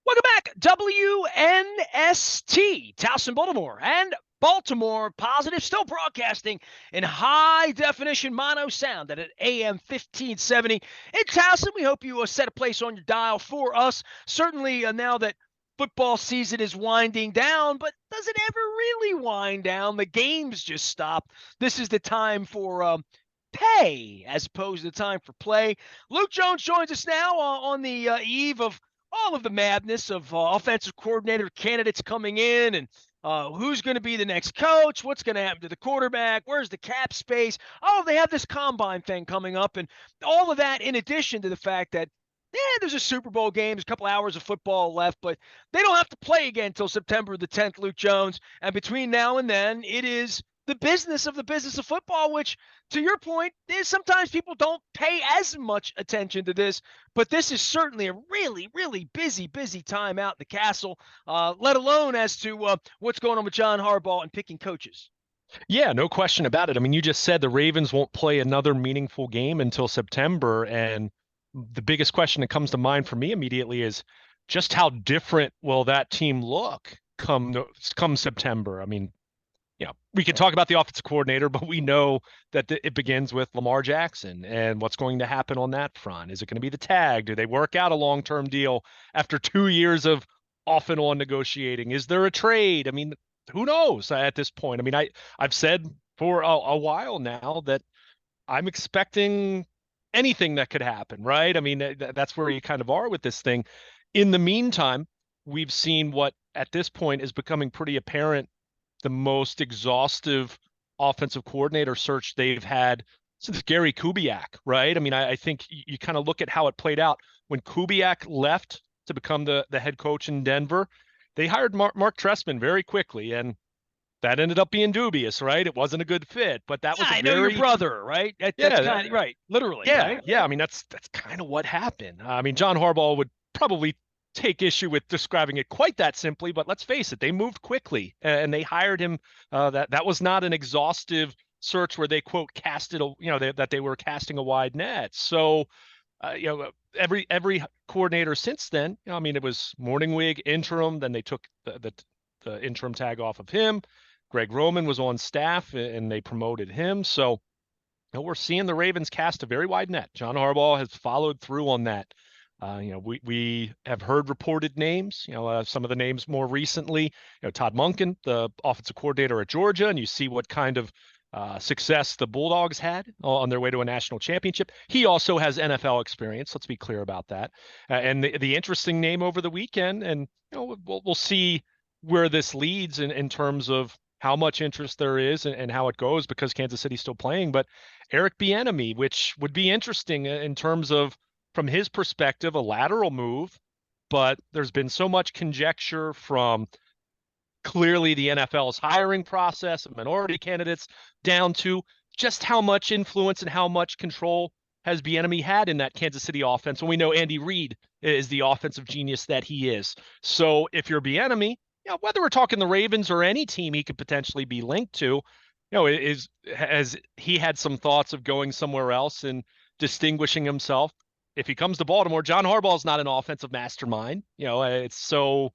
Welcome back, WNST, Towson, Baltimore, and Baltimore Positive, still broadcasting in high definition mono sound at AM 1570 in Towson. We hope you set a place on your dial for us. Certainly now that football season is winding down, but does it ever really wind down? The games just stop. This is the time for pay as opposed to the time for play. Luke Jones joins us now on the eve of all of the madness of offensive coordinator candidates coming in and who's going to be the next coach, what's going to happen to the quarterback, where's the cap space. Oh, they have this combine thing coming up, and all of that in addition to the fact that there's a Super Bowl game, there's a couple hours of football left, but they don't have to play again until September the 10th, Luke Jones. And between now and then, it is the business of football, which, to your point, is sometimes people don't pay as much attention to this, but this is certainly a really, really busy time out in the castle, let alone as to what's going on with John Harbaugh and picking coaches. Yeah, no question about it. I mean, you just said the Ravens won't play another meaningful game until September. And the biggest question that comes to mind for me immediately is just how different will that team look come September? I mean, we can talk about the offensive coordinator, but we know that it begins with Lamar Jackson and what's going to happen on that front. Is it going to be the tag? Do they work out a long-term deal after 2 years of off and on negotiating? Is there a trade? I mean, who knows at this point? I mean, I've said for a while now that I'm expecting anything that could happen, right? I mean, that's where you kind of are with this thing. In the meantime, we've seen what at this point is becoming pretty apparent, the most exhaustive offensive coordinator search they've had since Gary Kubiak, right? I mean, I think you kind of look at how it played out when Kubiak left to become the head coach in Denver. They hired Mark Trestman very quickly, and that ended up being dubious, right? It wasn't a good fit, but that was a I know your very brother, right? That's yeah, kind of right, literally, yeah, right? yeah. I mean, that's kind of what happened. I mean, John Harbaugh would probably take issue with describing it quite that simply, but let's face it, they moved quickly and they hired him. That was not an exhaustive search where they quote casted that they were casting a wide net. So every coordinator since then, I mean, it was Morningwig interim, then they took the interim tag off of him. Greg Roman was on staff and they promoted him. So we're seeing the Ravens cast a very wide net. John Harbaugh has followed through on that. We have heard reported names, some of the names more recently, Todd Monken, the offensive coordinator at Georgia, and you see what kind of success the Bulldogs had on their way to a national championship. He also has NFL experience. Let's be clear about that. And the interesting name over the weekend, and we'll see where this leads in terms of how much interest there is and how it goes because Kansas City's still playing. But Eric Bieniemy, which would be interesting in terms of, from his perspective, a lateral move, but there's been so much conjecture from clearly the NFL's hiring process of minority candidates down to just how much influence and how much control has Bieniemy had in that Kansas City offense when we know Andy Reid is the offensive genius that he is. So if you're Bieniemy, whether we're talking the Ravens or any team he could potentially be linked to, has he had some thoughts of going somewhere else and distinguishing himself? If he comes to Baltimore, John Harbaugh is not an offensive mastermind. It's so,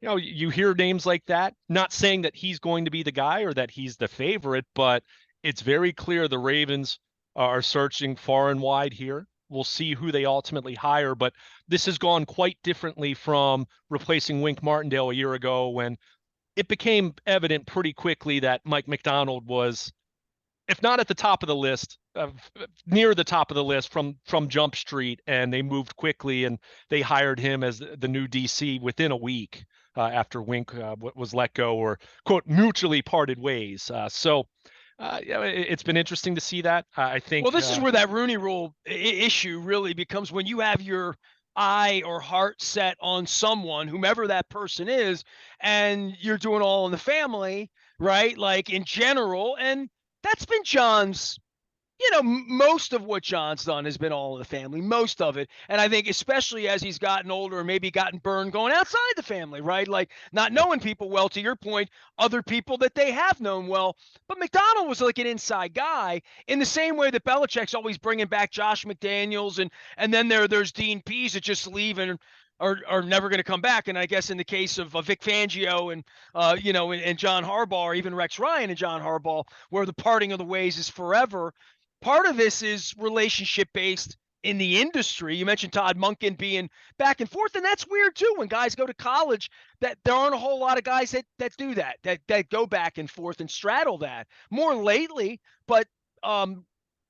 you hear names like that, not saying that he's going to be the guy or that he's the favorite, but it's very clear the Ravens are searching far and wide here. We'll see who they ultimately hire, but this has gone quite differently from replacing Wink Martindale a year ago when it became evident pretty quickly that Mike Macdonald was, if not at the top of the list, near the top of the list from Jump Street, and they moved quickly and they hired him as the new DC within a week after Wink was let go or, quote, mutually parted ways. It's been interesting to see that. I think. Well, this is where that Rooney Rule issue really becomes when you have your eye or heart set on someone, whomever that person is, and you're doing all in the family, right? Like in general, and that's been John's. Most of what John's done has been all in the family, most of it. And I think especially as he's gotten older and maybe gotten burned going outside the family, right? Like not knowing people well, to your point, other people that they have known well. But McDonald was like an inside guy in the same way that Belichick's always bringing back Josh McDaniels. And then there's Dean Pease that just leaving are never going to come back. And I guess in the case of Vic Fangio and and John Harbaugh, or even Rex Ryan and John Harbaugh, where the parting of the ways is forever. Part of this is relationship based in the industry. You mentioned Todd Monken being back and forth, and that's weird too. When guys go to college, that there aren't a whole lot of guys that do that go back and forth and straddle that more lately. But um,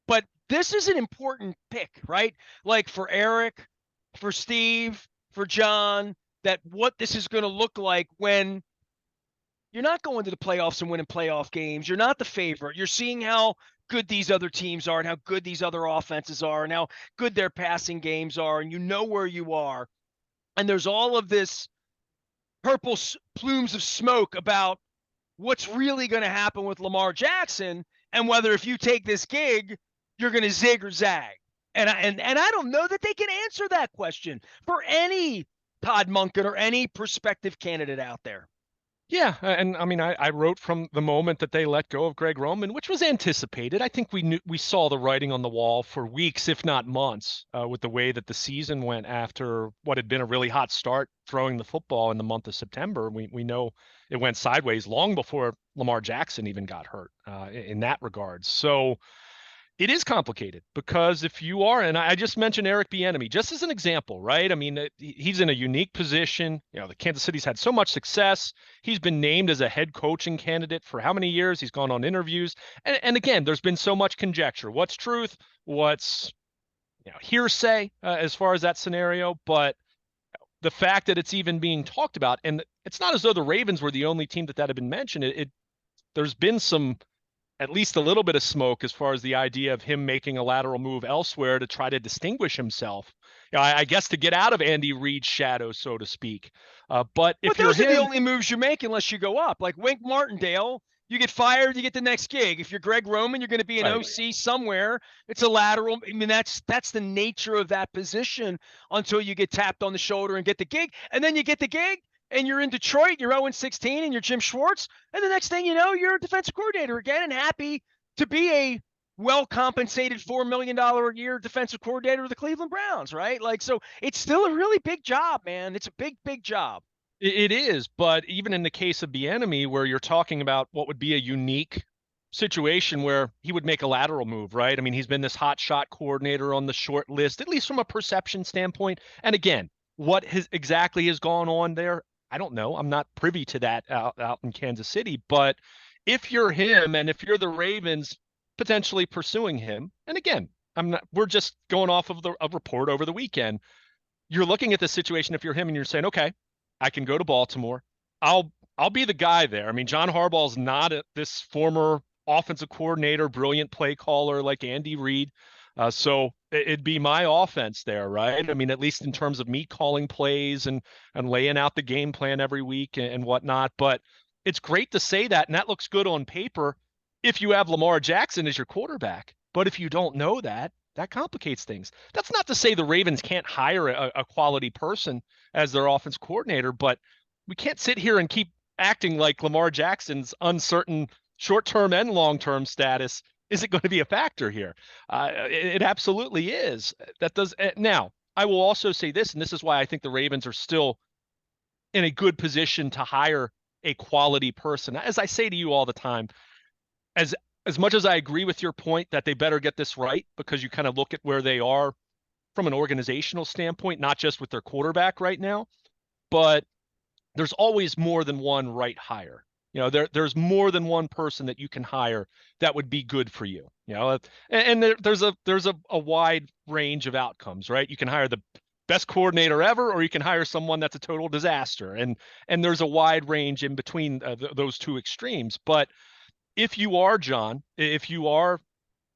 but this is an important pick, right? Like for Eric, for Steve, for John, that what this is going to look like when you're not going to the playoffs and winning playoff games. You're not the favorite. You're seeing how good these other teams are and how good these other offenses are and how good their passing games are, and you know where you are. And there's all of this purple plumes of smoke about what's really going to happen with Lamar Jackson and whether if you take this gig, you're going to zig or zag. And I don't know that they can answer that question for any Todd Monken or any prospective candidate out there. Yeah, and I mean, I wrote from the moment that they let go of Greg Roman, which was anticipated. I think we saw the writing on the wall for weeks, if not months, with the way that the season went after what had been a really hot start throwing the football in the month of September. We know it went sideways long before Lamar Jackson even got hurt in that regard. So it is complicated because if you are, and I just mentioned Eric Bieniemy just as an example, right? I mean, he's in a unique position. You know, the Kansas City's had so much success. He's been named as a head coaching candidate for how many years? He's gone on interviews, and again, there's been so much conjecture. What's truth? What's hearsay as far as that scenario? But the fact that it's even being talked about, and it's not as though the Ravens were the only team that had been mentioned. There's been some at least a little bit of smoke as far as the idea of him making a lateral move elsewhere to try to distinguish himself. I guess to get out of Andy Reid's shadow, so to speak. But if those you're are the him, only moves you make unless you go up. Like Wink Martindale, you get fired, you get the next gig. If you're Greg Roman, you're going to be an right, OC somewhere. It's a lateral. I mean, that's the nature of that position until you get tapped on the shoulder and get the gig. And then you get the gig and you're in Detroit, you're 0-16 and you're Jim Schwartz. And the next thing you know, you're a defensive coordinator again and happy to be a well-compensated $4 million a year defensive coordinator of the Cleveland Browns, right? Like, so it's still a really big job, man. It's a big, big job. it is. But even in the case of Bieniemy, where you're talking about what would be a unique situation where he would make a lateral move, right? I mean, he's been this hot shot coordinator on the short list, at least from a perception standpoint. And again, what exactly has gone on there, I don't know. I'm not privy to that out in Kansas City. But if you're him and if you're the Ravens potentially pursuing him, and again, I'm not. We're just going off of a report over the weekend. You're looking at the situation if you're him and you're saying, okay, I can go to Baltimore. I'll be the guy there. I mean, John Harbaugh's not this former offensive coordinator, brilliant play caller like Andy Reid. So it'd be my offense there, right? I mean, at least in terms of me calling plays and laying out the game plan every week and whatnot. But it's great to say that, and that looks good on paper if you have Lamar Jackson as your quarterback. But if you don't know that, that complicates things. That's not to say the Ravens can't hire a quality person as their offense coordinator, but we can't sit here and keep acting like Lamar Jackson's uncertain short-term and long-term status isn't going to be a factor here. It absolutely is. That does now. I will also say this, and this is why I think the Ravens are still in a good position to hire a quality person. As I say to you all the time, as as much as I agree with your point that they better get this right because you kind of look at where they are from an organizational standpoint, not just with their quarterback right now, but there's always more than one right hire. There's more than one person that you can hire that would be good for you. And there's a wide range of outcomes, right? You can hire the best coordinator ever, or you can hire someone that's a total disaster. And there's a wide range in between those two extremes. But if you are John, if you are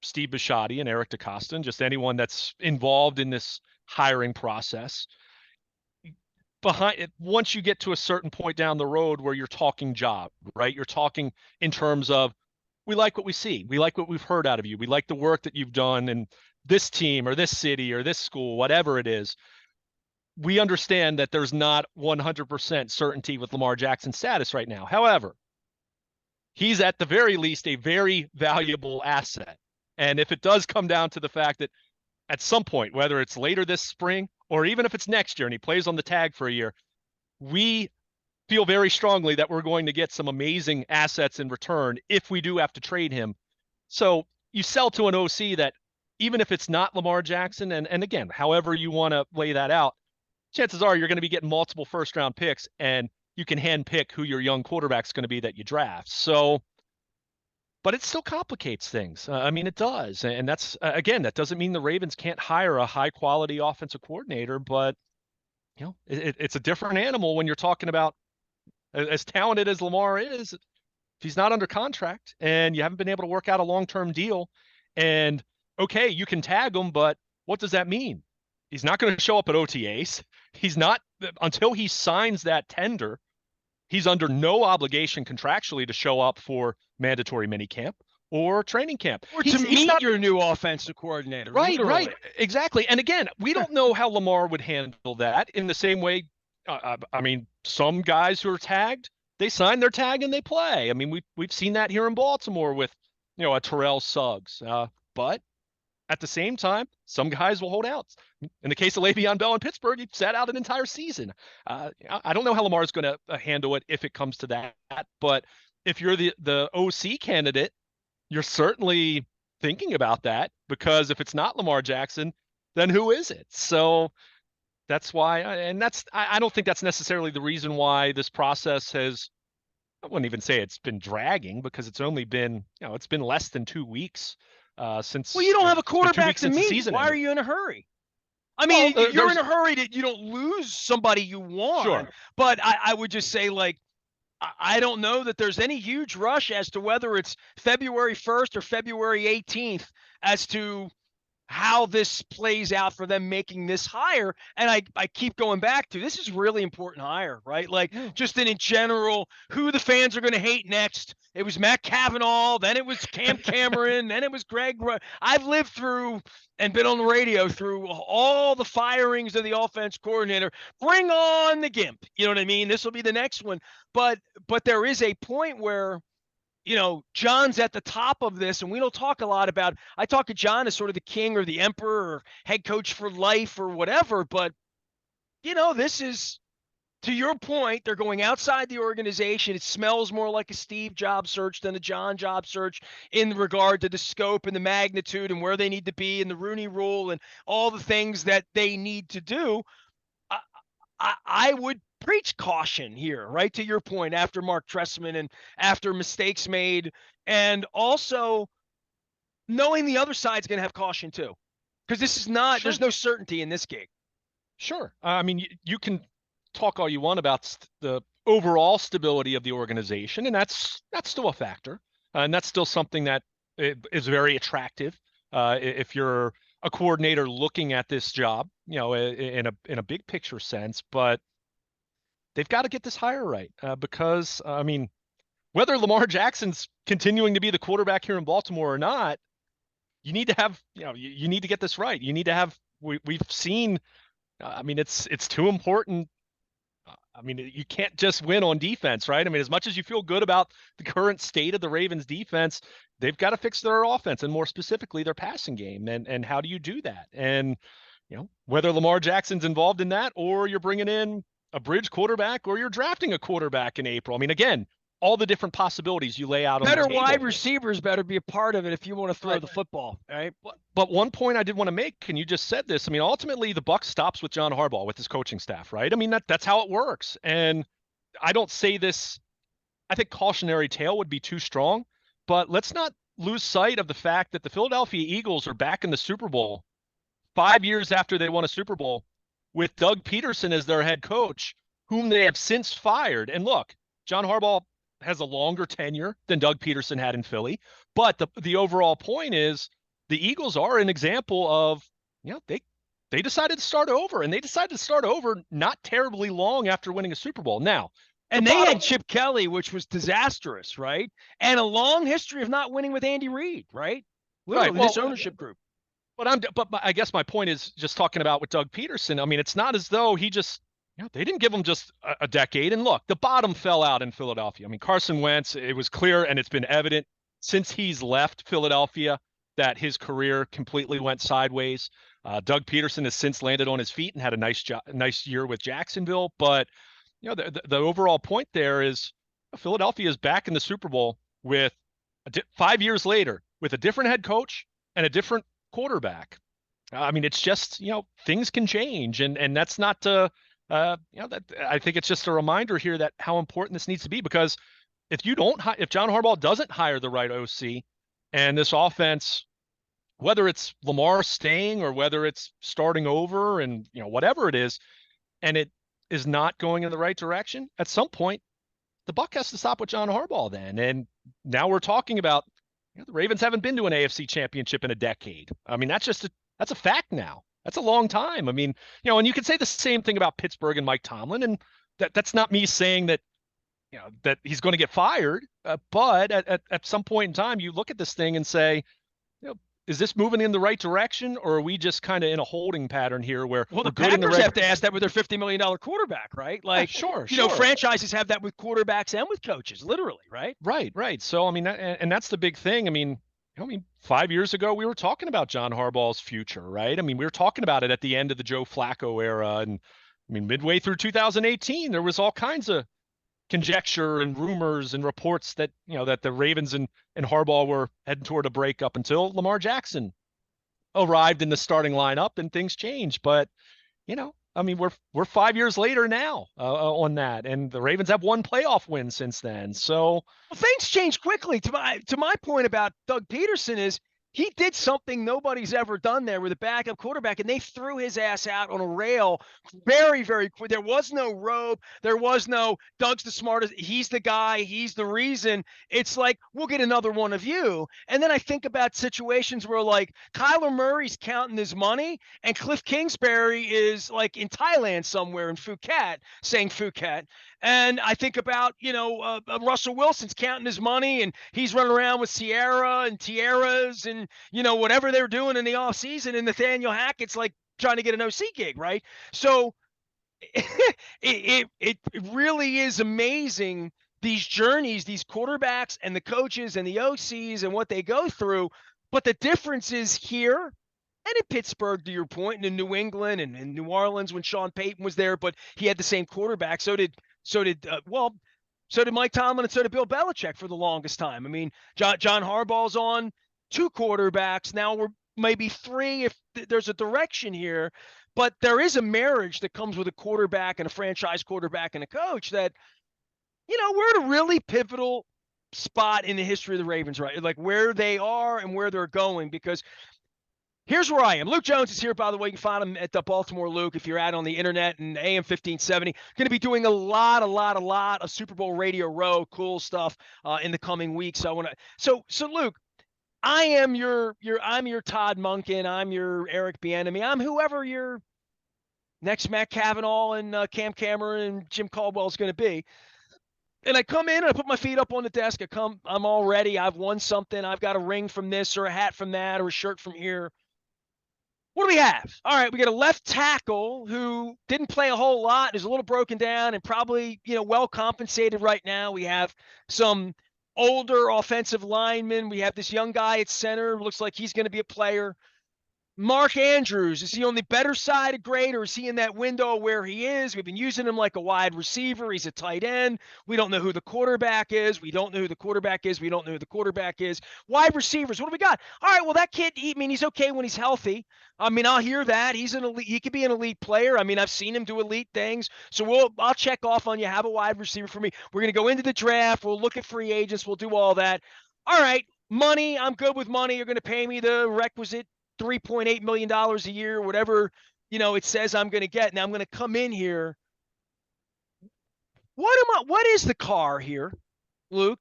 Steve Bisciotti and Eric DeCosta, and just anyone that's involved in this hiring process, behind it, once you get to a certain point down the road where you're talking job, right? You're talking in terms of, we like what we see. We like what we've heard out of you. We like the work that you've done in this team or this city or this school, whatever it is. We understand that there's not 100% certainty with Lamar Jackson's status right now. However, he's at the very least a very valuable asset. And if it does come down to the fact that at some point, whether it's later this spring or even if it's next year and he plays on the tag for a year, we feel very strongly that we're going to get some amazing assets in return if we do have to trade him. So you sell to an OC that even if it's not Lamar Jackson, and again, however you want to lay that out, chances are you're going to be getting multiple first round picks and you can hand pick who your young quarterback's going to be that you draft. So, but it still complicates things. I mean, it does. And that's, again, that doesn't mean the Ravens can't hire a high quality offensive coordinator, but it's a different animal when you're talking about as talented as Lamar is. If he's not under contract and you haven't been able to work out a long-term deal, and okay, you can tag him, but what does that mean? He's not going to show up at OTAs. He's not, until he signs that tender, he's under no obligation contractually to show up for mandatory minicamp or training camp. Or to meet not your new offensive coordinator. Right, literally. right, exactly. And again, we don't know how Lamar would handle that in the same way. I mean, some guys who are tagged, they sign their tag and they play. I mean, we've seen that here in Baltimore with, a Terrell Suggs. But at the same time, some guys will hold out. In the case of Le'Veon Bell in Pittsburgh, he sat out an entire season. I don't know how Lamar's going to handle it if it comes to that. But if you're the OC candidate, you're certainly thinking about that, because if it's not Lamar Jackson, then who is it? So that's why, I don't think that's necessarily the reason why this process has, I wouldn't even say it's been dragging, because it's only been, it's been less than 2 weeks since. Well, you don't have a quarterback to meet. meet. Why are you in a hurry? I mean, you're in a hurry that you don't lose somebody you want. Sure. But I would just say, like, I don't know that there's any huge rush as to whether it's February 1st or February 18th as to how this plays out for them making this hire. And I keep going back to, this is really important hire, right? Like, just in general, who the fans are going to hate next. It was Matt Cavanaugh, then it was Cam Cameron, then it was Greg. I've lived through and been on the radio through all the firings of the offense coordinator. Bring on the Gimp. You know what I mean? This will be the next one. But there is a point where, John's at the top of this, and we don't talk a lot about, I talk to John as sort of the king or the emperor or head coach for life or whatever, but, this is, to your point, they're going outside the organization. It smells more like a Steve job search than a John job search in regard to the scope and the magnitude and where they need to be and the Rooney Rule and all the things that they need to do. I would preach caution here, right? To your point, after Mark Trestman and after mistakes made, and also knowing the other side's going to have caution too, because this is not, there's no certainty in this gig. Sure. I mean, you can talk all you want about the overall stability of the organization, and that's still a factor, and that's still something that is very attractive if you're a coordinator looking at this job, in a big picture sense. But they've got to get this hire right, because I mean, whether Lamar Jackson's continuing to be the quarterback here in Baltimore or not, you need to have, you need to get this right. You need to have. We've seen. I mean, it's too important. I mean, you can't just win on defense, right? I mean, as much as you feel good about the current state of the Ravens defense, they've got to fix their offense, and more specifically their passing game. And how do you do that? And, whether Lamar Jackson's involved in that, or you're bringing in a bridge quarterback, or you're drafting a quarterback in April. I mean, again, all the different possibilities you lay out on the table. Better wide receivers better be a part of it if you want to throw the football, right? But one point I did want to make, and you just said this, I mean, ultimately the buck stops with John Harbaugh, with his coaching staff, right? I mean, that's how it works. And I don't say this, I think cautionary tale would be too strong, but let's not lose sight of the fact that the Philadelphia Eagles are back in the Super Bowl 5 years after they won a Super Bowl with Doug Peterson as their head coach, whom they have since fired. And look, John Harbaugh has a longer tenure than Doug Peterson had in Philly. But the overall point is, the Eagles are an example of, they decided to start over, and they decided to start over not terribly long after winning a Super Bowl. Now, and they had Chip Kelly, which was disastrous, right? And a long history of not winning with Andy Reid, right? Literally, right. Well, this ownership group. But I guess my point is, just talking about with Doug Peterson, I mean, it's not as though he just, they didn't give him just a decade. And look, the bottom fell out in Philadelphia. I mean, Carson Wentz, it was clear, and it's been evident since he's left Philadelphia, that his career completely went sideways. Doug Peterson has since landed on his feet and had a nice year with Jacksonville. But the overall point there is Philadelphia is back in the Super Bowl with 5 years later with a different head coach and a different quarterback. I mean, it's just, things can change, and that's not to, that I think it's just a reminder here that how important this needs to be, because if John Harbaugh doesn't hire the right OC, and this offense, whether it's Lamar staying or whether it's starting over and, whatever it is, and it is not going in the right direction, at some point, the buck has to stop with John Harbaugh then. And now we're talking about, the Ravens haven't been to an AFC championship in a decade. I mean, that's a fact now. That's a long time. I mean, and you can say the same thing about Pittsburgh and Mike Tomlin, and that's not me saying that, that he's going to get fired. But at some point in time, you look at this thing and say, is this moving in the right direction, or are we just kind of in a holding pattern here where the Packers have to ask that with their $50 million quarterback, right? Like, sure. Franchises have that with quarterbacks and with coaches, literally, right? Right. So, I mean, and that's the big thing. I mean, 5 years ago, we were talking about John Harbaugh's future, right? I mean, we were talking about it at the end of the Joe Flacco era. And I mean, midway through 2018, there was all kinds of conjecture and rumors and reports that, that the Ravens and Harbaugh were heading toward a breakup until Lamar Jackson arrived in the starting lineup and things changed. But, I mean, we're 5 years later now on that, and the Ravens have one playoff win since then. So things change quickly. To my point about Doug Peterson is he did something nobody's ever done there with a backup quarterback, and they threw his ass out on a rail very, very quick. There was no robe. There was no Doug's the smartest. He's the guy. He's the reason. It's like, we'll get another one of you. And then I think about situations where, like, Kyler Murray's counting his money and Cliff Kingsbury is like in Thailand somewhere in Phuket saying Phuket. And I think about, Russell Wilson's counting his money and he's running around with Sierra and tiaras and, whatever they're doing in the offseason. And Nathaniel Hackett's like trying to get an OC gig, right? So it really is amazing, these journeys, these quarterbacks and the coaches and the OCs and what they go through. But the difference is here and in Pittsburgh, to your point, and in New England and in New Orleans when Sean Payton was there, but he had the same quarterback. So did Mike Tomlin, and so did Bill Belichick for the longest time. I mean, John Harbaugh's on two quarterbacks. Now we're maybe three if there's a direction here. But there is a marriage that comes with a quarterback and a franchise quarterback and a coach that, we're at a really pivotal spot in the history of the Ravens, right? Like where they are and where they're going, because here's where I am. Luke Jones is here, by the way. You can find him at the Baltimore Luke if you're out on the internet, and AM 1570. Going to be doing a lot of Super Bowl Radio Row, cool stuff in the coming weeks. So Luke, I am I'm your Todd Monken. I'm your Eric Bieniemy. I'm whoever your next Matt Cavanaugh and Cam Cameron and Jim Caldwell is going to be. And I come in and I put my feet up on the desk. I'm all ready. I've won something. I've got a ring from this or a hat from that or a shirt from here. What do we have? All right, we got a left tackle who didn't play a whole lot, is a little broken down and probably, well compensated right now. We have some older offensive linemen. We have this young guy at center. Looks like he's going to be a player. Mark Andrews, is he on the better side of grade, or is he in that window where he is? We've been using him like a wide receiver. He's a tight end. We don't know who the quarterback is. We don't know who the quarterback is. We don't know who the quarterback is. Wide receivers, what do we got? All right, well, that kid, he's okay when he's healthy. I mean, I'll hear that. He's an elite. He could be an elite player. I mean, I've seen him do elite things. So I'll check off on you. Have a wide receiver for me. We're going to go into the draft. We'll look at free agents. We'll do all that. All right, money. I'm good with money. You're going to pay me the requisite $3.8 million a year, whatever, it says I'm going to get. Now I'm going to come in here. What is the car here, Luke?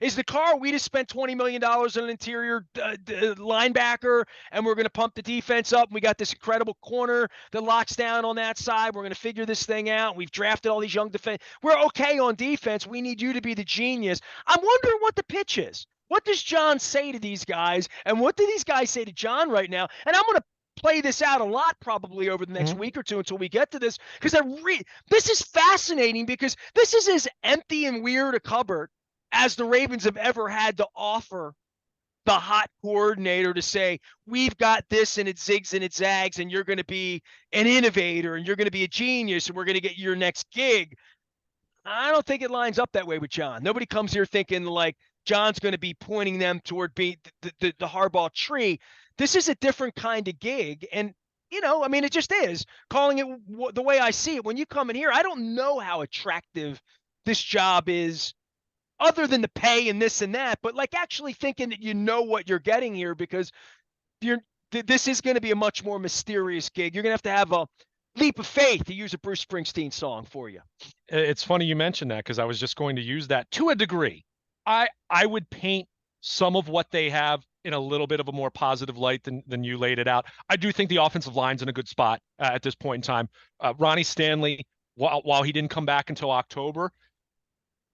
Is the car we just spent $20 million on an interior linebacker and we're going to pump the defense up? And we got this incredible corner that locks down on that side. We're going to figure this thing out. We've drafted all these young defense. We're okay on defense. We need you to be the genius. I'm wondering what the pitch is. What does John say to these guys? And what do these guys say to John right now? And I'm going to play this out a lot probably over the next week or two until we get to this, because this is fascinating, because this is as empty and weird a cupboard as the Ravens have ever had to offer the hot coordinator to say, we've got this and it zigs and it zags and you're going to be an innovator and you're going to be a genius and we're going to get your next gig. I don't think it lines up that way with John. Nobody comes here thinking like John's going to be pointing them toward being the Harbaugh tree. This is a different kind of gig. And, I mean, it just is. Calling it the way I see it, when you come in here, I don't know how attractive this job is other than the pay and this and that, but like actually thinking that you know what you're getting here, because this is going to be a much more mysterious gig. You're going to have a leap of faith, to use a Bruce Springsteen song for you. It's funny you mentioned that, because I was just going to use that to a degree. I would paint some of what they have in a little bit of a more positive light than you laid it out. I do think the offensive line's in a good spot at this point in time. Ronnie Stanley, while he didn't come back until October,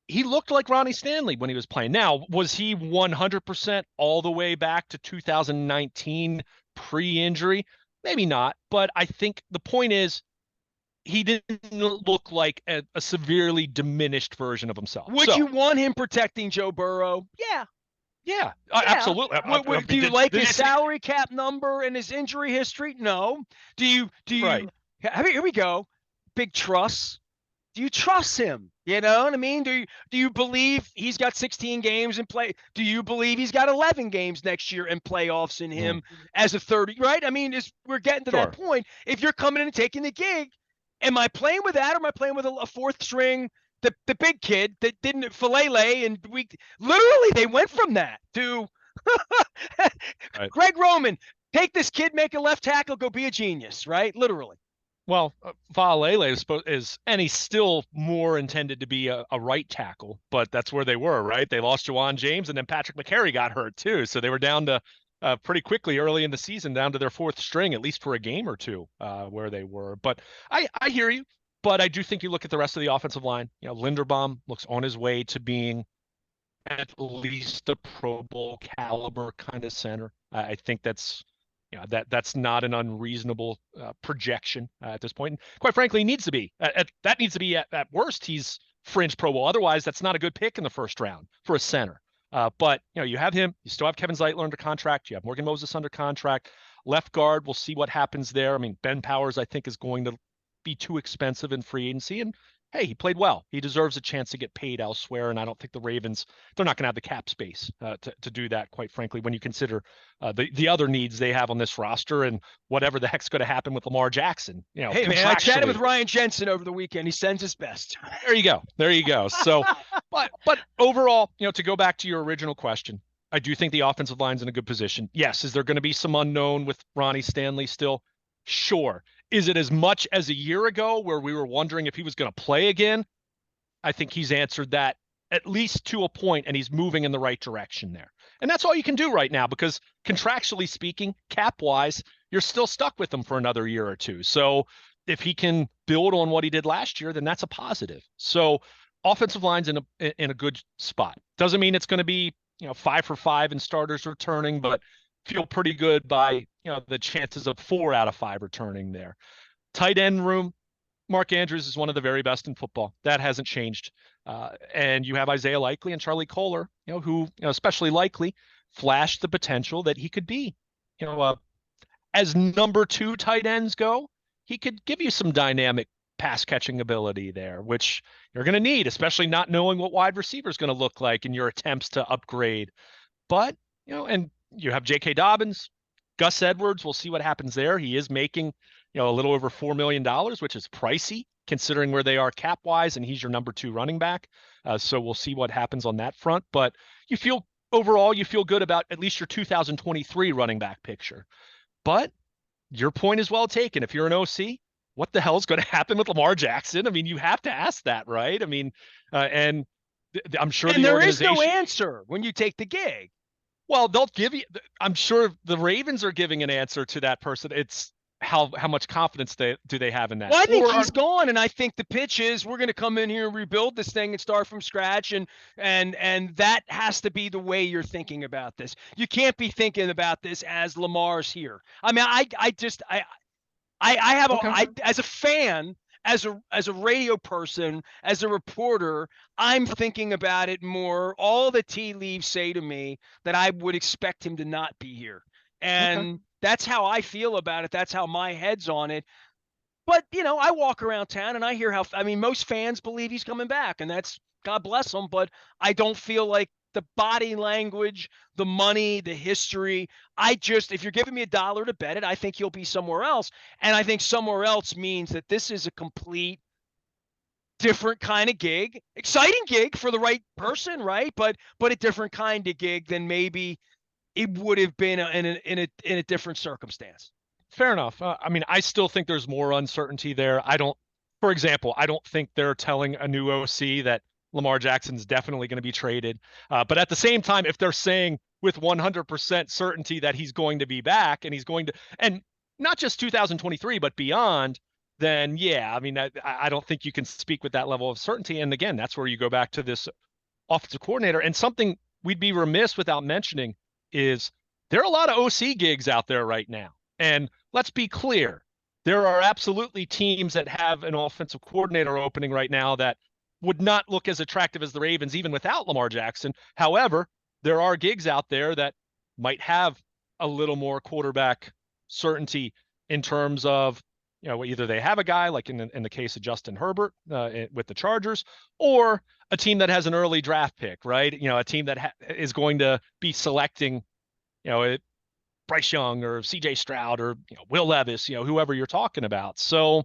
he looked like Ronnie Stanley when he was playing. Now, was he 100% all the way back to 2019 pre-injury? Maybe not, but I think the point is he didn't look like a severely diminished version of himself. Would you want him protecting Joe Burrow? Yeah. Yeah, absolutely. Do you like his salary cap number and his injury history? No. Do you? Right. Here we go. Big trust. Do you trust him? You know what I mean? Do you believe he's got 16 games in play? Do you believe he's got 11 games next year in playoffs in him as a 30? Right? I mean, we're getting to that point. If you're coming in and taking the gig, am I playing with that, or am I playing with a fourth string, the big kid that didn't fillet, and we literally they went from that to right. Greg Roman, take this kid, make a left tackle, go be a genius, right? Literally. Well, Faalele is, and he's still more intended to be a right tackle, but that's where they were, right? They lost Juwan James, and then Patrick McCary got hurt too, so they were down to pretty quickly early in the season, down to their fourth string, at least for a game or two, where they were. But I hear you, but I do think you look at the rest of the offensive line. Linderbaum looks on his way to being at least a Pro Bowl caliber kind of center. I think that's not an unreasonable projection at this point. And quite frankly, he needs to be. That needs to be at worst. He's fringe Pro Bowl. Otherwise, that's not a good pick in the first round for a center. But you have him. You still have Kevin Zeitler under contract. You have Morgan Moses under contract. Left guard, we'll see what happens there. I mean, Ben Powers, I think, is going to be too expensive in free agency. And hey, he played well. He deserves a chance to get paid elsewhere. And I don't think the Ravens, they're not going to have the cap space to do that, quite frankly, when you consider the other needs they have on this roster and whatever the heck's going to happen with Lamar Jackson. Hey, man, I chatted with Ryan Jensen over the weekend. He sends his best. There you go. So, but overall, to go back to your original question, I do think the offensive line's in a good position. Yes. Is there going to be some unknown with Ronnie Stanley still? Sure. Is it as much as a year ago where we were wondering if he was going to play again? I think he's answered that at least to a point, and he's moving in the right direction there. And that's all you can do right now, because contractually speaking, cap-wise, you're still stuck with him for another year or two. So if he can build on what he did last year, then that's a positive. So offensive line's in a good spot. Doesn't mean it's going to be 5 for 5 in starters returning, but feel pretty good by the chances of 4 out of 5 returning there. Tight end room, Mark Andrews is one of the very best in football. That hasn't changed. And you have Isaiah Likely and Charlie Kolar, who especially Likely flashed the potential that he could be, as number 2 tight ends go, he could give you some dynamic pass catching ability there, which you're going to need, especially not knowing what wide receiver is going to look like in your attempts to upgrade. But, and you have J.K. Dobbins, Gus Edwards. We'll see what happens there. He is making, a little over $4 million, which is pricey considering where they are cap wise, and he's your number 2 running back. So we'll see what happens on that front. But overall, you feel good about at least your 2023 running back picture. But your point is well taken. If you're an OC, what the hell is going to happen with Lamar Jackson? I mean, you have to ask that, right? I mean, and I'm sure there is no answer when you take the gig. Well, they'll give you. I'm sure the Ravens are giving an answer to that person. It's how much confidence do they have in that? Well, I think he's gone, and I think the pitch is we're going to come in here and rebuild this thing and start from scratch, and that has to be the way you're thinking about this. You can't be thinking about this as Lamar's here. I mean, I have as a fan, as a radio person, as a reporter, I'm thinking about it more. All the tea leaves say to me that I would expect him to not be here. Okay. And that's how I feel about it. That's how my head's on it. But, I walk around town and I hear how, I mean, most fans believe he's coming back, and that's God bless him. But I don't feel like the body language, the money, the history. If you're giving me $1 to bet it, I think he'll be somewhere else. And I think somewhere else means that this is a complete different kind of gig, exciting gig for the right person, right? But a different kind of gig than maybe it would have been in a different circumstance. Fair enough. I mean, I still think there's more uncertainty there. For example, I don't think they're telling a new OC that Lamar Jackson's definitely going to be traded. But at the same time, if they're saying with 100% certainty that he's going to be back and and not just 2023, but beyond, then yeah, I mean, I don't think you can speak with that level of certainty. And again, that's where you go back to this offensive coordinator. And something we'd be remiss without mentioning is there are a lot of OC gigs out there right now. And let's be clear, there are absolutely teams that have an offensive coordinator opening right now that would not look as attractive as the Ravens, even without Lamar Jackson. However, there are gigs out there that might have a little more quarterback certainty in terms of, either they have a guy like in the case of Justin Herbert with the Chargers, or a team that has an early draft pick, right? A team that is going to be selecting, Bryce Young or CJ Stroud or Will Levis, whoever you're talking about. So,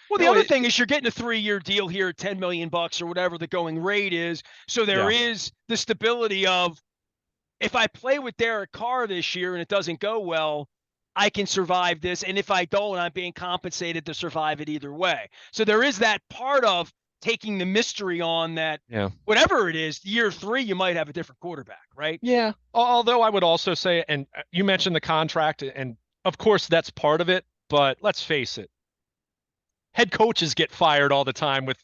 Well, the other thing is you're getting a 3-year deal here at $10 million or whatever the going rate is. So there is the stability of, if I play with Derek Carr this year and it doesn't go well, I can survive this. And if I don't, I'm being compensated to survive it either way. So there is that part of taking the mystery on that, whatever it is, year 3, you might have a different quarterback, right? Yeah. Although I would also say, and you mentioned the contract, and of course that's part of it, but let's face it, head coaches get fired all the time with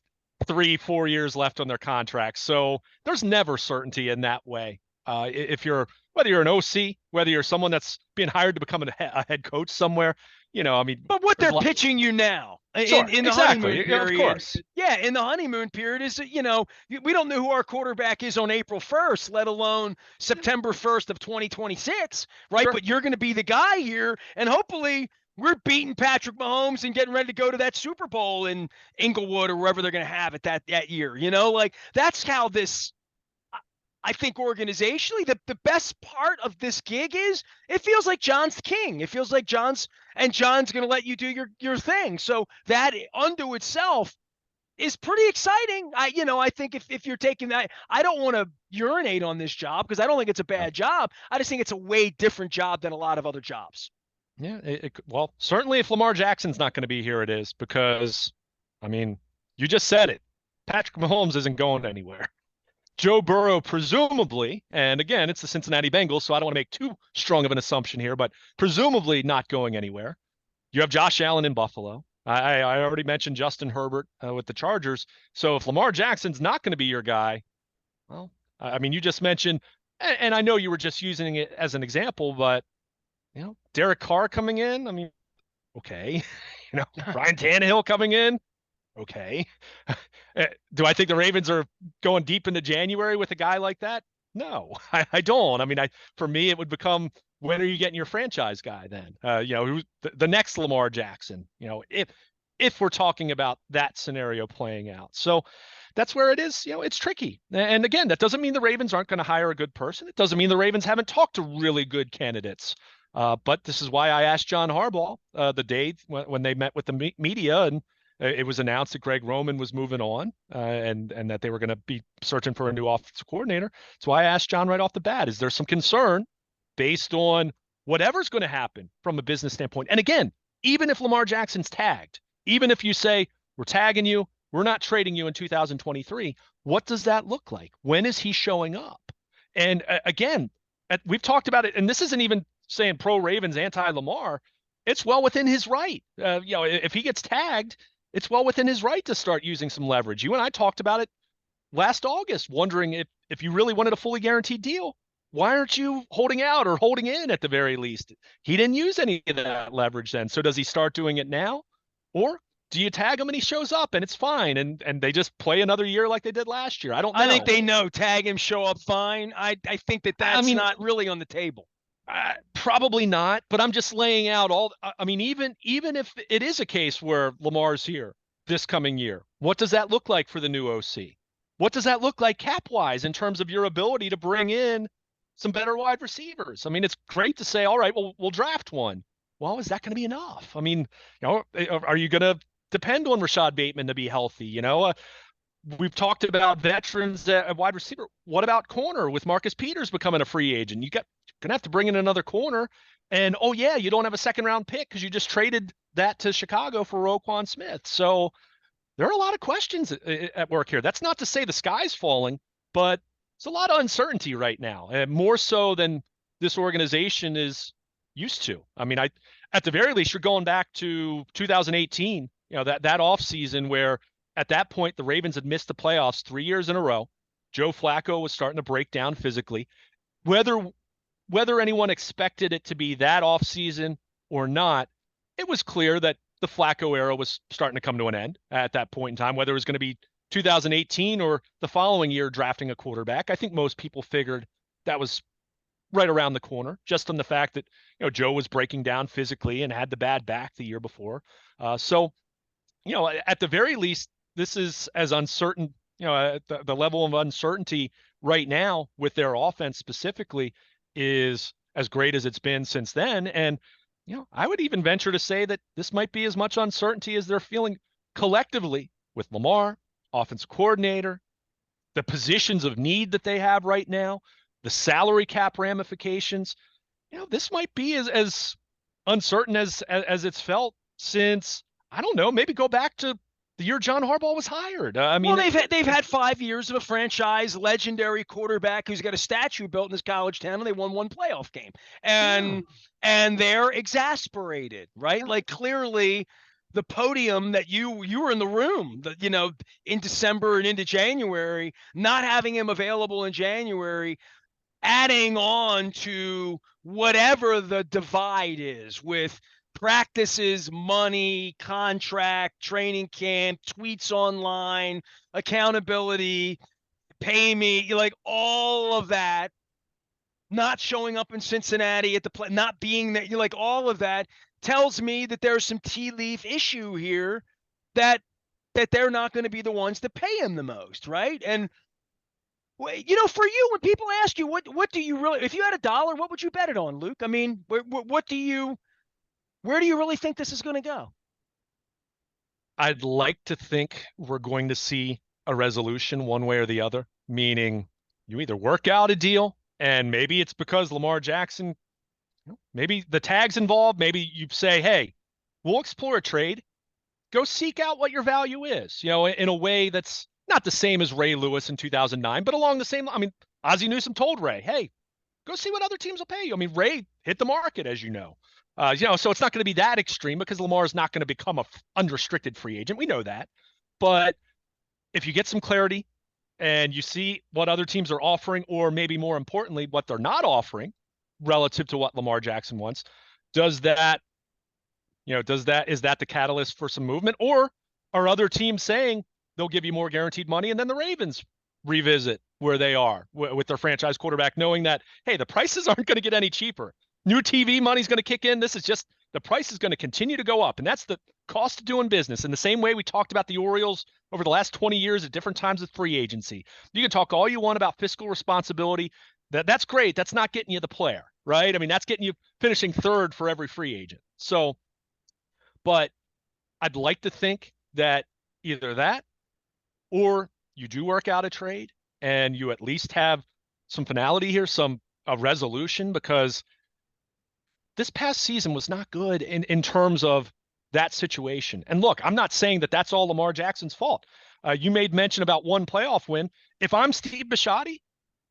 3-4 years left on their contracts. So there's never certainty in that way. Whether you're an OC, whether you're someone that's being hired to become a head coach somewhere, I mean. But what they're pitching you now sure, in the exactly. honeymoon period, of course. Yeah, in the honeymoon period is, we don't know who our quarterback is on April 1st, let alone September 1st of 2026, right? Sure. But you're going to be the guy here, and hopefully we're beating Patrick Mahomes and getting ready to go to that Super Bowl in Inglewood or wherever they're going to have it that year. Like that's how this. I think organizationally, the best part of this gig is it feels like John's king. It feels like John's going to let you do your thing. So that unto itself is pretty exciting. I think if you're taking that, I don't want to urinate on this job because I don't think it's a bad job. I just think it's a way different job than a lot of other jobs. Yeah. Well, certainly if Lamar Jackson's not going to be here, it is because, I mean, you just said it. Patrick Mahomes isn't going anywhere. Joe Burrow, presumably, and again, it's the Cincinnati Bengals, so I don't want to make too strong of an assumption here, but presumably not going anywhere. You have Josh Allen in Buffalo. I already mentioned Justin Herbert with the Chargers. So if Lamar Jackson's not going to be your guy, well, I mean, you just mentioned, and I know you were just using it as an example, but, Derek Carr coming in, I mean, okay. Ryan Tannehill coming in, okay. Do I think the Ravens are going deep into January with a guy like that? No, I don't. I mean, for me, it would become, when are you getting your franchise guy then? Who's the next Lamar Jackson? If we're talking about that scenario playing out. So that's where it is. It's tricky. And again, that doesn't mean the Ravens aren't going to hire a good person. It doesn't mean the Ravens haven't talked to really good candidates. But this is why I asked John Harbaugh the day when they met with the media, and it was announced that Greg Roman was moving on and that they were going to be searching for a new offensive coordinator. So I asked John right off the bat, is there some concern based on whatever's going to happen from a business standpoint? And again, even if Lamar Jackson's tagged, even if you say, we're tagging you, we're not trading you in 2023, what does that look like? When is he showing up? And again, we've talked about it, and this isn't even saying pro Ravens, anti Lamar. It's well within his right. If he gets tagged, it's well within his right to start using some leverage. You and I talked about it last August, wondering if you really wanted a fully guaranteed deal, why aren't you holding out or holding in at the very least? He didn't use any of that leverage then. So does he start doing it now? Or do you tag him and he shows up and it's fine and they just play another year like they did last year? I don't I think know. they know tag him, show up fine. I think that I that's mean, not really on the table. probably not, but I'm just laying out all. I mean, even if it is a case where Lamar's here this coming year, what does that look like for the new OC? What does that look like cap wise in terms of your ability to bring in some better wide receivers? I mean, it's great to say, all right, well, we'll draft one. Well, is that going to be enough? I mean, are you going to depend on Rashad Bateman to be healthy? We've talked about veterans at wide receiver. What about corner with Marcus Peters becoming a free agent? You're gonna have to bring in another corner. And oh yeah, you don't have a second round pick because you just traded that to Chicago for Roquan Smith. So there are a lot of questions at work here. That's not to say the sky's falling, but it's a lot of uncertainty right now, and more so than this organization is used to. I mean, at the very least, you're going back to 2018. That off season where at that point the Ravens had missed the playoffs 3 years in a row. Joe Flacco was starting to break down physically. Whether anyone expected it to be that off season or not, it was clear that the Flacco era was starting to come to an end at that point in time. Whether it was going to be 2018 or the following year drafting a quarterback, I think most people figured that was right around the corner, just on the fact that Joe was breaking down physically and had the bad back the year before. So at the very least, this is as uncertain. The level of uncertainty right now with their offense specifically is as great as it's been since then. And I would even venture to say that this might be as much uncertainty as they're feeling collectively with Lamar, offensive coordinator, the positions of need that they have right now, the salary cap ramifications. This might be as uncertain as it's felt since, I don't know, maybe go back to the year John Harbaugh was hired. I mean, well, they've had 5 years of a franchise legendary quarterback who's got a statue built in his college town, and they won one playoff game, yeah, and they're exasperated, right? yeah. Like clearly, the podium that you were in the room, in December and into January, not having him available in January, adding on to whatever the divide is with practices, money, contract, training camp, tweets online, accountability, pay me, like all of that, not showing up in Cincinnati at the play, not being there, like all of that tells me that there's some tea leaf issue here that they're not going to be the ones to pay him the most, right? And for you, when people ask you what do you really, if you had $1, what would you bet it on, Luke? I mean, where do you really think this is going to go? I'd like to think we're going to see a resolution one way or the other, meaning you either work out a deal, and maybe it's because Lamar Jackson, maybe the tag's involved, maybe you say, hey, we'll explore a trade. Go seek out what your value is, in a way that's not the same as Ray Lewis in 2009, but along the same. I mean, Ozzie Newsome told Ray, hey, go see what other teams will pay you. I mean, Ray hit the market, as you know. So it's not going to be that extreme because Lamar is not going to become a unrestricted free agent. We know that. But if you get some clarity and you see what other teams are offering, or maybe more importantly, what they're not offering relative to what Lamar Jackson wants, does that is that the catalyst for some movement? Or are other teams saying they'll give you more guaranteed money, and then the Ravens revisit where they are with their franchise quarterback, knowing that, hey, the prices aren't going to get any cheaper. New TV money's going to kick in. This is just, the price is going to continue to go up. And that's the cost of doing business. In the same way we talked about the Orioles over the last 20 years at different times of free agency. You can talk all you want about fiscal responsibility. That's great. That's not getting you the player, right? I mean, that's getting you finishing third for every free agent. So, but I'd like to think that either that, or you do work out a trade and you at least have some finality here, a resolution, because this past season was not good in terms of that situation. And look, I'm not saying that that's all Lamar Jackson's fault. You made mention about one playoff win. If I'm Steve Bisciotti,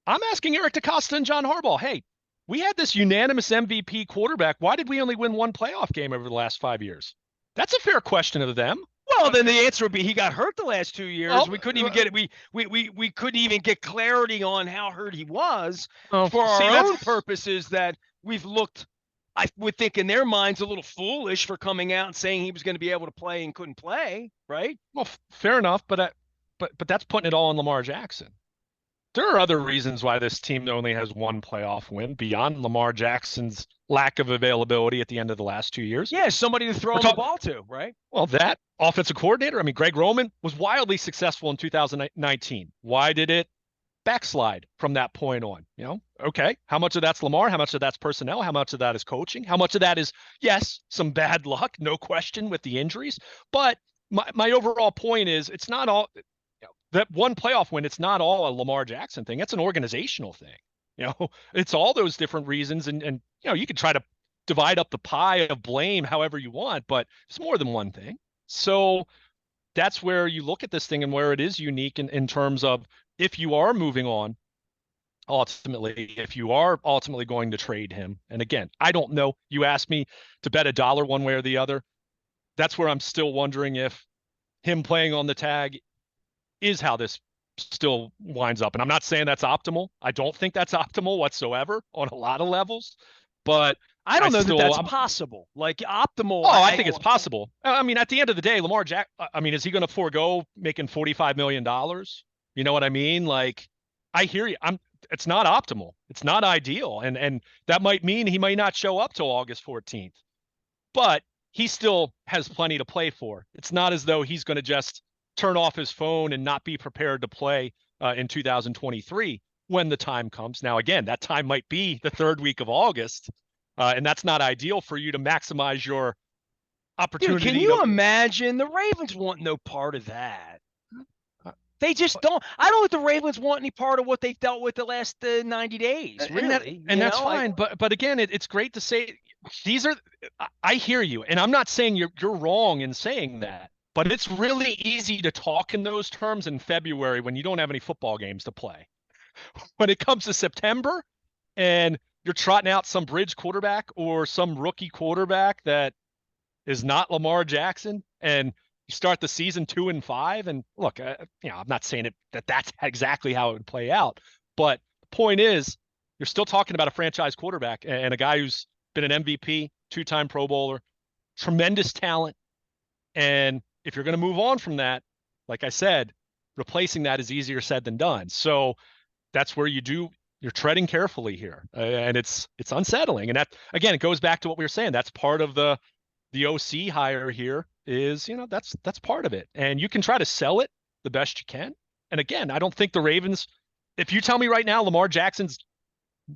I'm asking Eric DeCosta and John Harbaugh, hey, we had this unanimous MVP quarterback. Why did we only win one playoff game over the last 5 years? That's a fair question of them. Well, then the answer would be he got hurt the last 2 years. Oh, we couldn't even get it. We couldn't even get clarity on how hurt he was oh, for see, our own purposes. That we've looked I would think in their minds a little foolish for coming out and saying he was going to be able to play and couldn't play, right? Well, fair enough, but that's putting it all on Lamar Jackson. There are other reasons why this team only has one playoff win beyond Lamar Jackson's lack of availability at the end of the last 2 years. Yeah, somebody to throw We're him the talking, ball to, right? well, that offensive coordinator, I mean, Greg Roman was wildly successful in 2019. Why did it backslide from that point on? Okay, how much of that's Lamar? How much of that's personnel? How much of that is coaching? How much of that is, yes, some bad luck, no question, with the injuries? But my overall point is it's not all that one playoff win. It's not all a Lamar Jackson thing. It's an organizational thing. It's all those different reasons. And you could try to divide up the pie of blame however you want, but it's more than one thing. So that's where you look at this thing and where it is unique in terms of if you are moving on, ultimately, if you are ultimately going to trade him. And again, I don't know. You asked me to bet a dollar one way or the other. That's where I'm still wondering if him playing on the tag is how this still winds up. And I'm not saying that's optimal. I don't think that's optimal whatsoever on a lot of levels, but I don't know that that's possible. Like optimal. Oh, I think it's possible. I mean, at the end of the day, Lamar Jack, I mean, is he going to forego making $45 million? You know what I mean? Like, I hear you. It's not optimal. It's not ideal. And that might mean he might not show up till August 14th, but he still has plenty to play for. It's not as though he's going to just turn off his phone and not be prepared to play in 2023 when the time comes. Now, again, that time might be the third week of August, and that's not ideal for you to maximize your opportunity. Dude, can you imagine? The Ravens want no part of that. They just don't. I don't think the Ravens want any part of what they've dealt with the last 90 days, really. And that's fine. But again, it's great to say these are. I hear you, and I'm not saying you're wrong in saying that. But it's really easy to talk in those terms in February when you don't have any football games to play. When it comes to September and you're trotting out some bridge quarterback or some rookie quarterback that is not Lamar Jackson, and you start the season 2-5. And look, I'm not saying that's exactly how it would play out, but the point is, you're still talking about a franchise quarterback and a guy who's been an MVP, two-time Pro Bowler, tremendous talent, and if you're going to move on from that, like I said, replacing that is easier said than done. So that's where you're treading carefully here, and it's unsettling. And that, again, it goes back to what we were saying. That's part of the OC hire here is, that's part of it. And you can try to sell it the best you can. And again, I don't think the Ravens, if you tell me right now Lamar Jackson's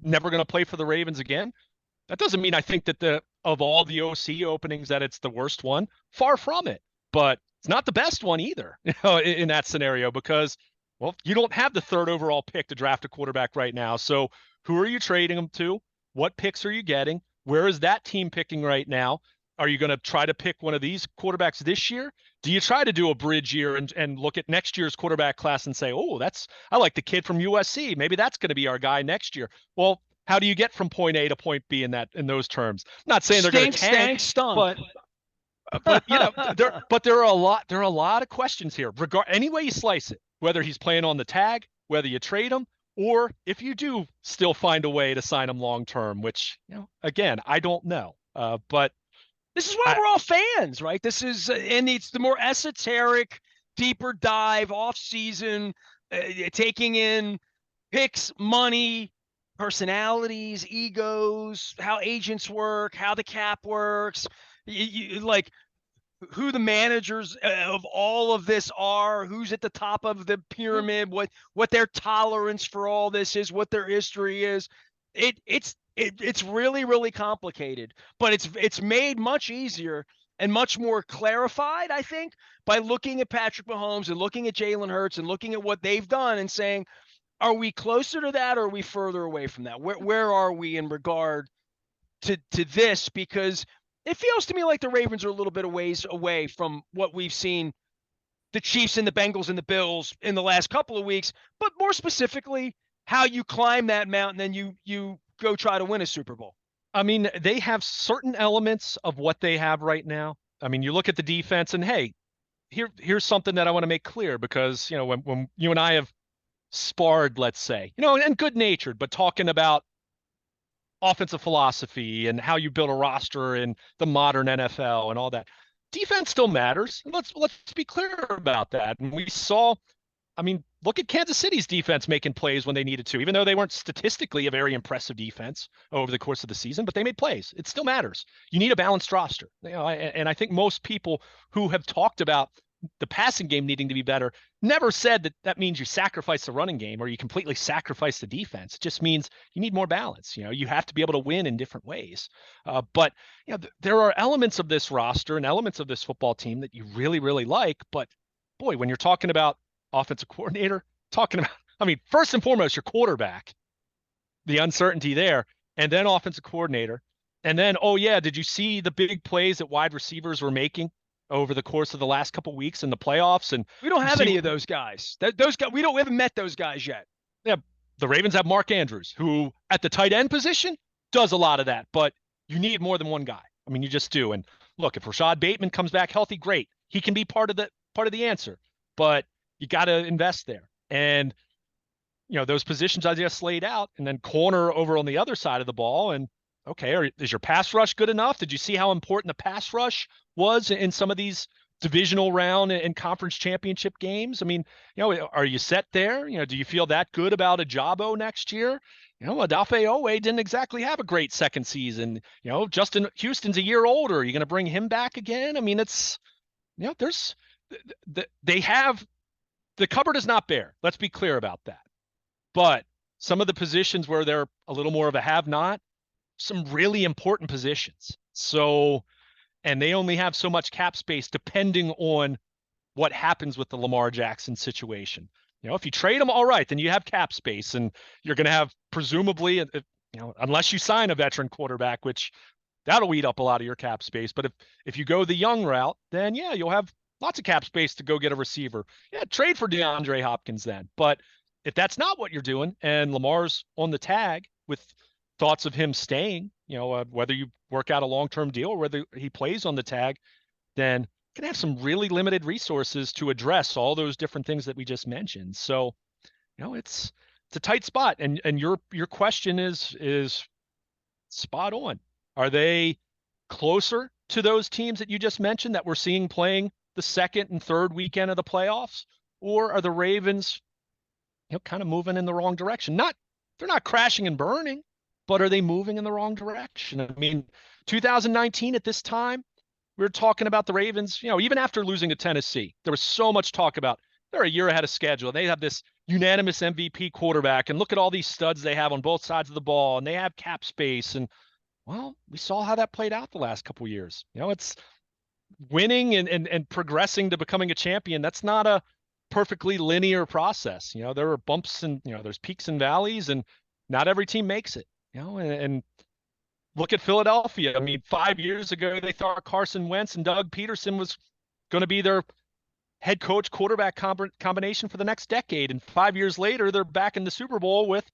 never going to play for the Ravens again, that doesn't mean I think that of all the OC openings that it's the worst one. Far from it. But it's not the best one either, in that scenario, because, well, you don't have the third overall pick to draft a quarterback right now. So who are you trading them to? What picks are you getting? Where is that team picking right now? Are you going to try to pick one of these quarterbacks this year? Do you try to do a bridge year and look at next year's quarterback class and say, oh, I like the kid from USC. Maybe that's going to be our guy next year. Well, how do you get from point A to point B in those terms? I'm not saying they're going to tank, but there are a lot of questions here. Any way you slice it, whether he's playing on the tag, whether you trade him, or if you do still find a way to sign him long term, which, again, I don't know. But this is why we're all fans, right? This is, and it's the more esoteric, deeper dive, off season, taking in picks, money, personalities, egos, how agents work, how the cap works. Like who the managers of all of this are, who's at the top of the pyramid, what their tolerance for all this is, what their history is. It's really, really complicated, but it's made much easier and much more clarified, I think, by looking at Patrick Mahomes and looking at Jalen Hurts and looking at what they've done and saying, are we closer to that or are we further away from that? Where are we in regard to this? Because it feels to me like the Ravens are a little bit of ways away from what we've seen the Chiefs and the Bengals and the Bills in the last couple of weeks, but more specifically, how you climb that mountain and you go try to win a Super Bowl. I mean, they have certain elements of what they have right now. I mean, you look at the defense and, hey, here's something that I want to make clear, because, when you and I have sparred, let's say, and good natured, but talking about offensive philosophy and how you build a roster in the modern NFL and all that. Defense still matters. Let's be clear about that. And we saw, I mean, look at Kansas City's defense making plays when they needed to, even though they weren't statistically a very impressive defense over the course of the season, but they made plays. It still matters. You need a balanced roster. And I think most people who have talked about the passing game needing to be better never said that that means you sacrifice the running game or you completely sacrifice the defense. It just means you need more balance. You have to be able to win in different ways. But there are elements of this roster and elements of this football team that you really, really like. But boy, when you're talking about offensive coordinator, talking about, I mean, first and foremost, your quarterback, the uncertainty there, and then offensive coordinator. And then, oh yeah, did you see the big plays that wide receivers were making over the course of the last couple of weeks in the playoffs? And we don't have any of those guys. Those guys, we haven't met those guys yet. Yeah, the Ravens have Mark Andrews, who at the tight end position does a lot of that, but you need more than one guy. I mean, you just do. And look, if Rashad Bateman comes back healthy, great. He can be part of the answer, but you got to invest there. And those positions I just laid out, and then corner over on the other side of the ball. And okay, is your pass rush good enough? Did you see how important the pass rush was in some of these divisional round and conference championship games? I mean, are you set there? Do you feel that good about Ajabo next year? Odafe Owe didn't exactly have a great second season. Justin Houston's a year older. Are you going to bring him back again? I mean, it's, they have, the cupboard is not bare. Let's be clear about that. But some of the positions where they're a little more of a have-not, some really important positions. So, and they only have so much cap space depending on what happens with the Lamar Jackson situation. If you trade him, all right, then you have cap space, and you're going to have presumably, unless you sign a veteran quarterback, which that'll eat up a lot of your cap space. But if you go the young route, then yeah, you'll have lots of cap space to go get a receiver. Yeah, trade for DeAndre Hopkins then. But if that's not what you're doing, and Lamar's on the tag with thoughts of him staying, whether you work out a long-term deal or whether he plays on the tag, then you can have some really limited resources to address all those different things that we just mentioned. So, it's a tight spot. And your question is spot on. Are they closer to those teams that you just mentioned that we're seeing playing the second and third weekend of the playoffs? Or are the Ravens, kind of moving in the wrong direction? They're not crashing and burning, but are they moving in the wrong direction? I mean, 2019 at this time, we were talking about the Ravens, even after losing to Tennessee, there was so much talk about they're a year ahead of schedule. They have this unanimous MVP quarterback, and look at all these studs they have on both sides of the ball, and they have cap space. And well, we saw how that played out the last couple of years. It's winning and progressing to becoming a champion. That's not a perfectly linear process. There are bumps and, there's peaks and valleys, and not every team makes it, and look at Philadelphia. I mean, 5 years ago, they thought Carson Wentz and Doug Peterson was going to be their head coach quarterback combination for the next decade. And 5 years later, they're back in the Super Bowl with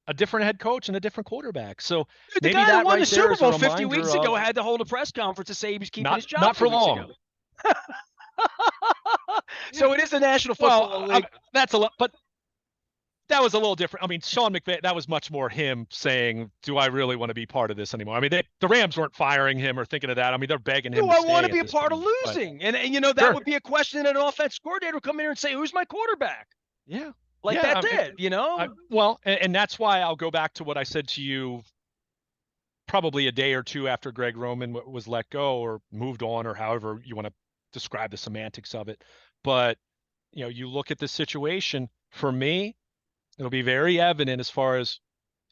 a different head coach and a different quarterback. So the guy that won the Super Bowl 50 weeks ago had to hold a press conference to say he was keeping his job. Not for long. So it is the National Football League. That's a lot, but that was a little different. I mean, Sean McVay, that was much more him saying, do I really want to be part of this anymore? I mean, the Rams weren't firing him or thinking of that. I mean, they're begging him. Do I want to be a part of losing? But, and that sure. Would be a question that an offense coordinator would come in here and say, who's my quarterback? Yeah. That's it, Well, and that's why I'll go back to what I said to you probably a day or two after Greg Roman was let go or moved on, or however you want to describe the semantics of it. But, you look at the situation, for me, it'll be very evident as far as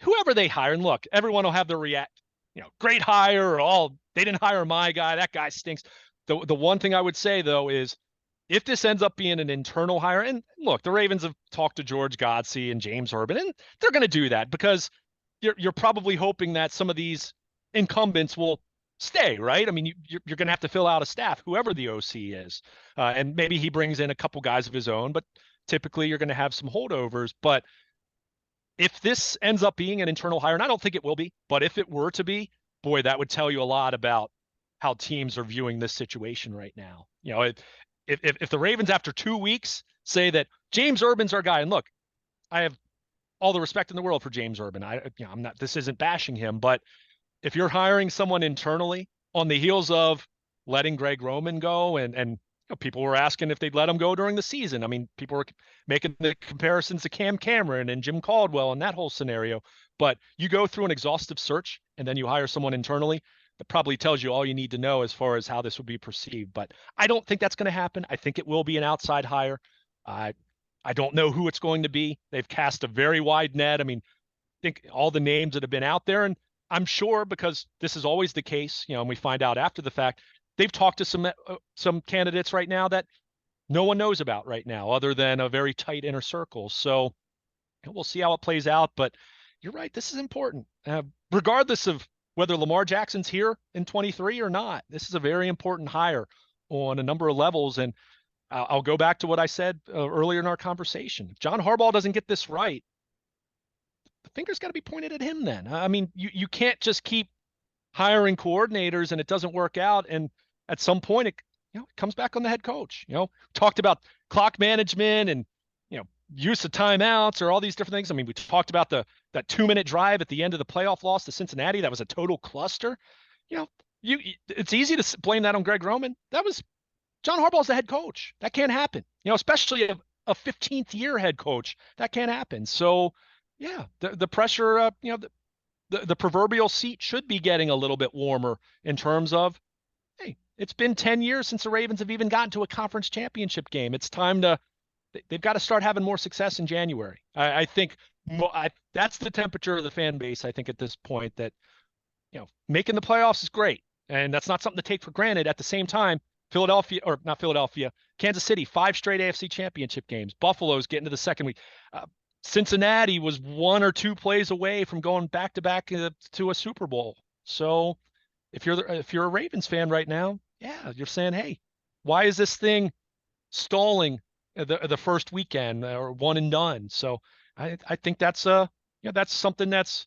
whoever they hire. And look, everyone will have their react, great hire, or they didn't hire my guy, that guy stinks. The one thing I would say, though, is if this ends up being an internal hire, and look, the Ravens have talked to George Godsey and James Urban, and they're going to do that because you're probably hoping that some of these incumbents will stay, right? I mean, you're going to have to fill out a staff, whoever the OC is, and maybe he brings in a couple guys of his own, but typically you're going to have some holdovers. But if this ends up being an internal hire, and I don't think it will be, but if it were to be, boy, that would tell you a lot about how teams are viewing this situation right now. If the Ravens after 2 weeks say that James Urban's our guy, and look, I have all the respect in the world for James Urban. I'm not. This isn't bashing him, but if you're hiring someone internally on the heels of letting Greg Roman go, and people were asking if they'd let him go during the season. I mean, people were making the comparisons to Cam Cameron and Jim Caldwell and that whole scenario. But you go through an exhaustive search and then you hire someone internally, that probably tells you all you need to know as far as how this would be perceived. But I don't think that's going to happen. I think it will be an outside hire. I don't know who it's going to be. They've cast a very wide net. I mean, think all the names that have been out there, and I'm sure because this is always the case, and we find out after the fact, they've talked to some candidates right now that no one knows about right now, other than a very tight inner circle. So we'll see how it plays out. But you're right, this is important, regardless of whether Lamar Jackson's here in 23 or not. This is a very important hire on a number of levels, and I'll go back to what I said earlier in our conversation. If John Harbaugh doesn't get this right, the finger's got to be pointed at him then. I mean, you can't just keep hiring coordinators and it doesn't work out. And at some point, it comes back on the head coach. Talked about clock management and, use of timeouts or all these different things. I mean, we talked about that 2-minute drive at the end of the playoff loss to Cincinnati. That was a total cluster. It's easy to blame that on Greg Roman. That was John Harbaugh's the head coach. That can't happen. Especially a 15th year head coach. That can't happen. So, yeah, the pressure, the proverbial seat should be getting a little bit warmer in terms of, hey, it's been 10 years since the Ravens have even gotten to a conference championship game. It's time they've got to start having more success in January. I think that's the temperature of the fan base. I think at this point that, making the playoffs is great. And that's not something to take for granted. At the same time, Kansas City, 5 straight AFC championship games. Buffalo's getting to the second week. Cincinnati was 1 or 2 plays away from going back to back to a Super Bowl. So if you're a Ravens fan right now, yeah, you're saying, hey, why is this thing stalling the first weekend or one and done? So I think that's that's something that's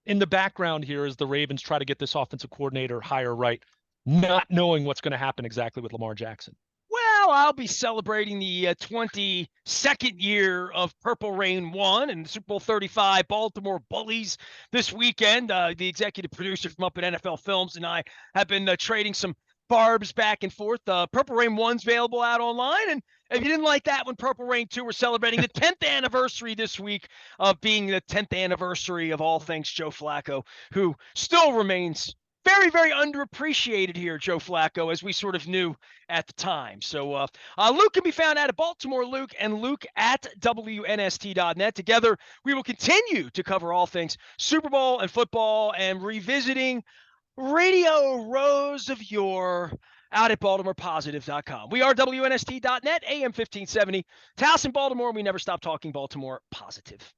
in the background here as the Ravens try to get this offensive coordinator hire right, not knowing what's going to happen exactly with Lamar Jackson. Well, I'll be celebrating the 22nd year of Purple Rain 1 and Super Bowl 35 Baltimore Bullies this weekend. The executive producer from up at NFL Films and I have been trading some barbs back and forth. Purple Rain 1's available out online. And if you didn't like that one, Purple Rain 2, we're celebrating the 10th anniversary this week of being the 10th anniversary of all things Joe Flacco, who still remains very, very underappreciated here, Joe Flacco, as we sort of knew at the time. So Luke can be found out at Baltimore Luke and Luke at WNST.net. Together, we will continue to cover all things Super Bowl and football and revisiting Radio Rows of Yore out at BaltimorePositive.com. We are WNST.net, AM 1570. Towson, Baltimore, and we never stop talking Baltimore positive.